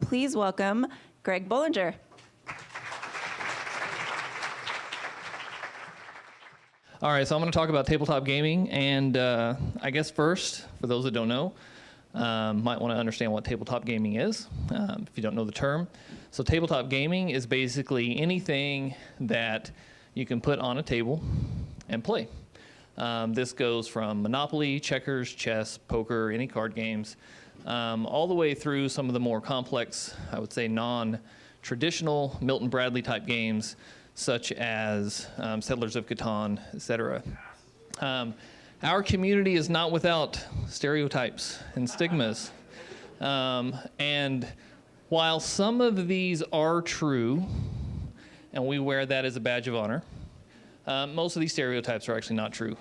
please welcome Gregg Bolinger. All right, so I'm going to talk about tabletop gaming, and I guess first, for those that don't know, might want to understand what tabletop gaming is, if you don't know the term. So tabletop gaming is basically anything that you can put on a table and play. This goes from Monopoly, checkers, chess, poker, any card games, all the way through some of the more complex, I would say non-traditional Milton Bradley type games, such as Settlers of Catan, etc. Our community is not without stereotypes and stigmas. And while some of these are true, and we wear that as a badge of honor, most of these stereotypes are actually not true.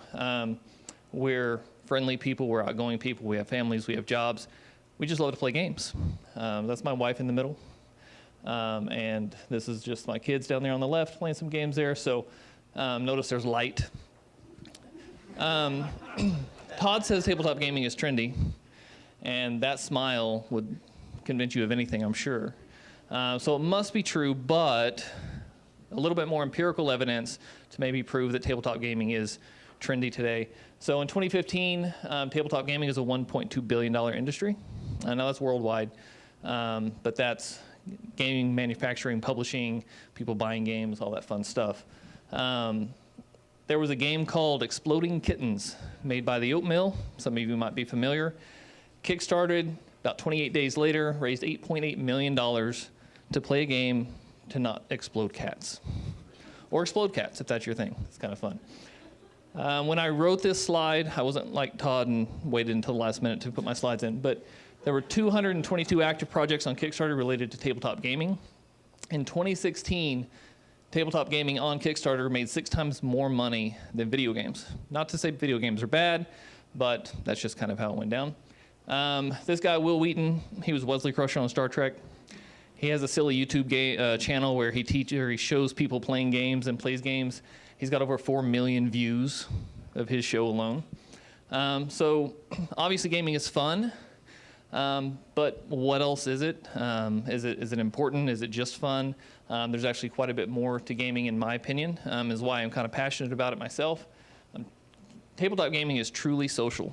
We're friendly people, we're outgoing people, we have families, we have jobs. We just love to play games. That's my wife in the middle. And this is just my kids down there on the left playing some games there. So notice there's light. Todd says tabletop gaming is trendy, and that smile would convince you of anything, I'm sure. So it must be true, but a little bit more empirical evidence to maybe prove that tabletop gaming is trendy today. So in 2015, tabletop gaming is a $1.2 billion industry. I know that's worldwide, but that's gaming, manufacturing, publishing, people buying games, all that fun stuff. There was a game called Exploding Kittens, made by the Oatmeal. Some of you might be familiar. Kickstarted, about 28 days later, raised $8.8 million to play a game to not explode cats. Or explode cats, if that's your thing. It's kind of fun. When I wrote this slide, I wasn't like Todd and waited until the last minute to put my slides in, but there were 222 active projects on Kickstarter related to tabletop gaming. In 2016, tabletop gaming on Kickstarter made 6 times more money than video games. Not to say video games are bad, but that's just kind of how it went down. This guy, Wildt, he was Wesley Crusher on Star Trek. He has a silly YouTube channel where he shows people playing games and plays games. He's got over 4 million views of his show alone. So obviously gaming is fun. But what else is it? Is it important? Is it just fun? There's actually quite a bit more to gaming, in my opinion, is why I'm kind of passionate about it myself. Tabletop gaming is truly social.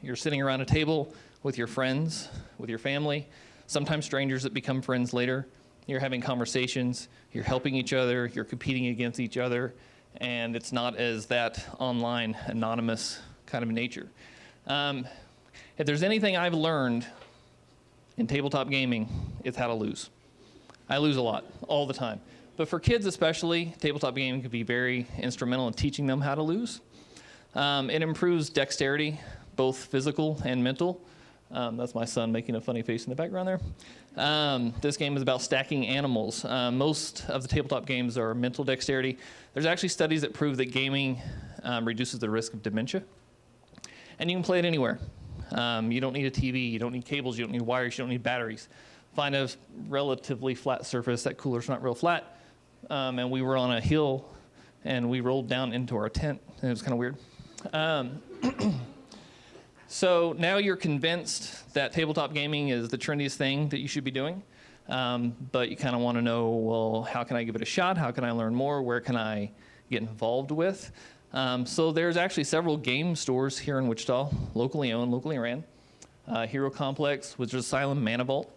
You're sitting around a table with your friends, with your family, sometimes strangers that become friends later. You're having conversations, you're helping each other, you're competing against each other, and it's not as that online, anonymous kind of nature. If there's anything I've learned in tabletop gaming, it's how to lose. I lose a lot, all the time. But for kids especially, tabletop gaming can be very instrumental in teaching them how to lose. It improves dexterity, both physical and mental. That's my son making a funny face in the background there. This game is about stacking animals. Most of the tabletop games are mental dexterity. There's actually studies that prove that gaming reduces the risk of dementia. And you can play it anywhere. You don't need a TV, you don't need cables, you don't need wires, you don't need batteries. Find a relatively flat surface. That cooler's not real flat. And we were on a hill, and we rolled down into our tent, and it was kind of weird. So now you're convinced that tabletop gaming is the trendiest thing that you should be doing. But you kind of want to know, well, how can I give it a shot? How can I learn more? Where can I get involved with? So there's actually several game stores here in Wichita, locally owned, locally ran. Hero Complex, which is Asylum, Manavault,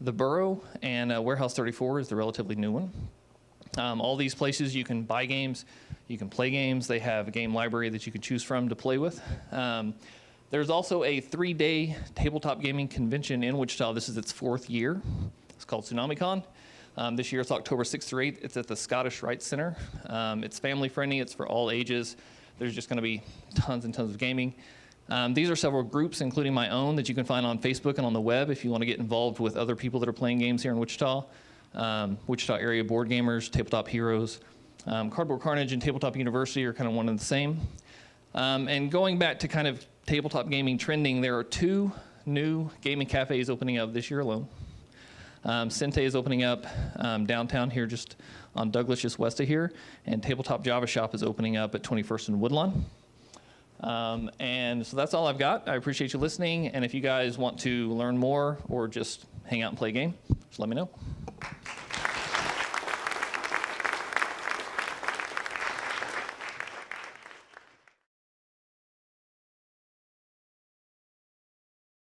The Burrow, and Warehouse 34 is the relatively new one. All these places you can buy games, you can play games. They have a game library that you can choose from to play with. There's also a 3-day tabletop gaming convention in Wichita. This is its 4th year. It's called TsunamiCon. This year it's October 6th through 8th. It's at the Scottish Rite Center. It's family friendly. It's for all ages. There's just going to be tons and tons of gaming. These are several groups, including my own, that you can find on Facebook and on the web if you want to get involved with other people that are playing games here in Wichita. Wichita area board gamers, tabletop heroes. Cardboard Carnage and Tabletop University are kind of one and the same. And going back to kind of tabletop gaming trending, there are 2 new gaming cafes opening up this year alone. Sente is opening up downtown here, just on Douglas, just west of here, and Tabletop Java Shop is opening up at 21st and Woodlawn. And so that's all I've got. I appreciate you listening, and if you guys want to learn more or just hang out and play a game, let me know.